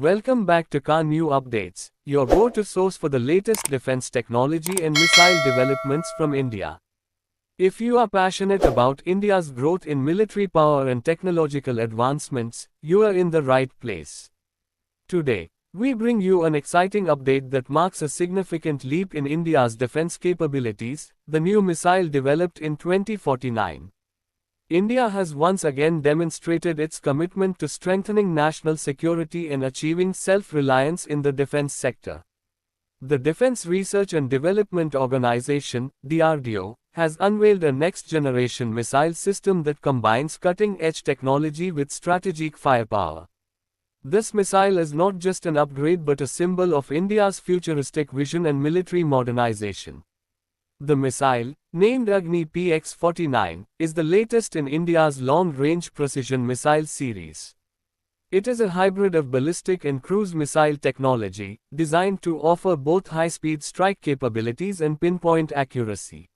Welcome back to Car New Updates, your go-to source for the latest defense technology and missile developments from India. If you are passionate about India's growth in military power and technological advancements, you are in the right place. Today, we bring you an exciting update that marks a significant leap in India's defense capabilities, the new missile developed in 2049. India has once again demonstrated its commitment to strengthening national security and achieving self-reliance in the defense sector. The Defense Research and Development Organization, DRDO, has unveiled a next-generation missile system that combines cutting-edge technology with strategic firepower. This missile is not just an upgrade but a symbol of India's futuristic vision and military modernization. The missile, named Agni PX-49, is the latest in India's long-range precision missile series. It is a hybrid of ballistic and cruise missile technology, designed to offer both high-speed strike capabilities and pinpoint accuracy.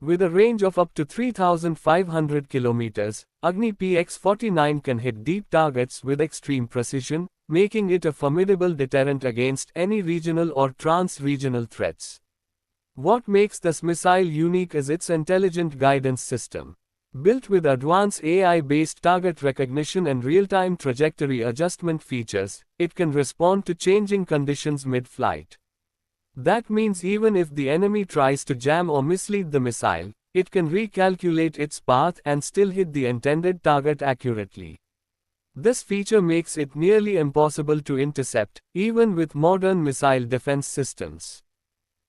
With a range of up to 3,500 kilometers, Agni PX-49 can hit deep targets with extreme precision, making it a formidable deterrent against any regional or trans-regional threats. What makes this missile unique is its intelligent guidance system. Built with advanced AI-based target recognition and real-time trajectory adjustment features, it can respond to changing conditions mid-flight. That means even if the enemy tries to jam or mislead the missile, it can recalculate its path and still hit the intended target accurately. This feature makes it nearly impossible to intercept, even with modern missile defense systems.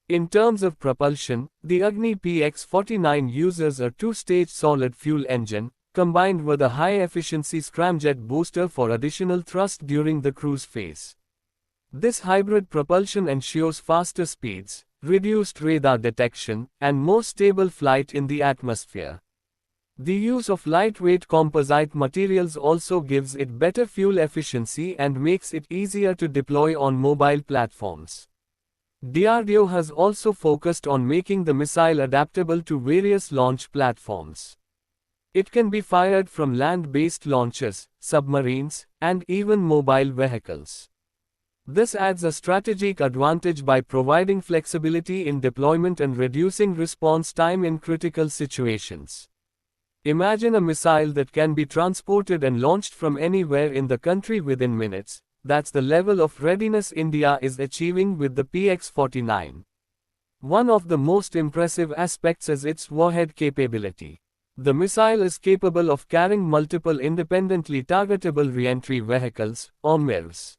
In terms of propulsion, the Agni PX-49 uses a two-stage solid-fuel engine, combined with a high-efficiency scramjet booster for additional thrust during the cruise phase. This hybrid propulsion ensures faster speeds, reduced radar detection, and more stable flight in the atmosphere. The use of lightweight composite materials also gives it better fuel efficiency and makes it easier to deploy on mobile platforms. DRDO has also focused on making the missile adaptable to various launch platforms. It can be fired from land-based launchers, submarines, and even mobile vehicles. This adds a strategic advantage by providing flexibility in deployment and reducing response time in critical situations. Imagine a missile that can be transported and launched from anywhere in the country within minutes. That's the level of readiness India is achieving with the PX-49. One of the most impressive aspects is its warhead capability. The missile is capable of carrying multiple independently targetable reentry vehicles, or MIRVs.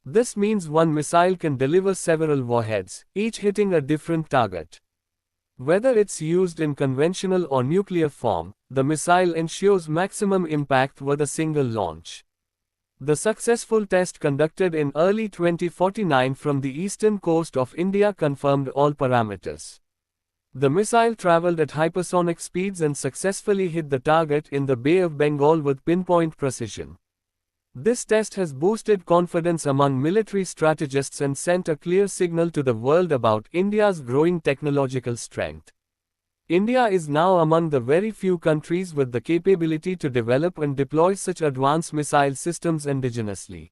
This means one missile can deliver several warheads, each hitting a different target. Whether it's used in conventional or nuclear form, the missile ensures maximum impact with a single launch. The successful test conducted in early 2049 from the eastern coast of India confirmed all parameters. The missile traveled at hypersonic speeds and successfully hit the target in the Bay of Bengal with pinpoint precision. This test has boosted confidence among military strategists and sent a clear signal to the world about India's growing technological strength. India is now among the very few countries with the capability to develop and deploy such advanced missile systems indigenously.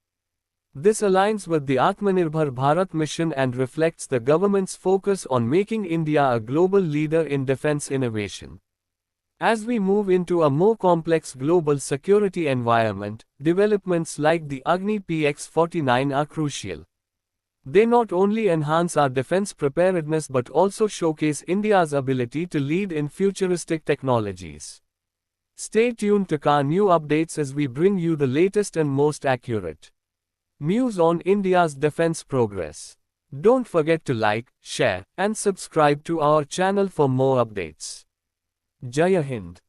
This aligns with the Atmanirbhar Bharat mission and reflects the government's focus on making India a global leader in defense innovation. As we move into a more complex global security environment, developments like the Agni PX-49 are crucial. They not only enhance our defense preparedness but also showcase India's ability to lead in futuristic technologies. Stay tuned to Car New Updates as we bring you the latest and most accurate news on India's defense progress. Don't forget to like, share, and subscribe to our channel for more updates. Jai Hind.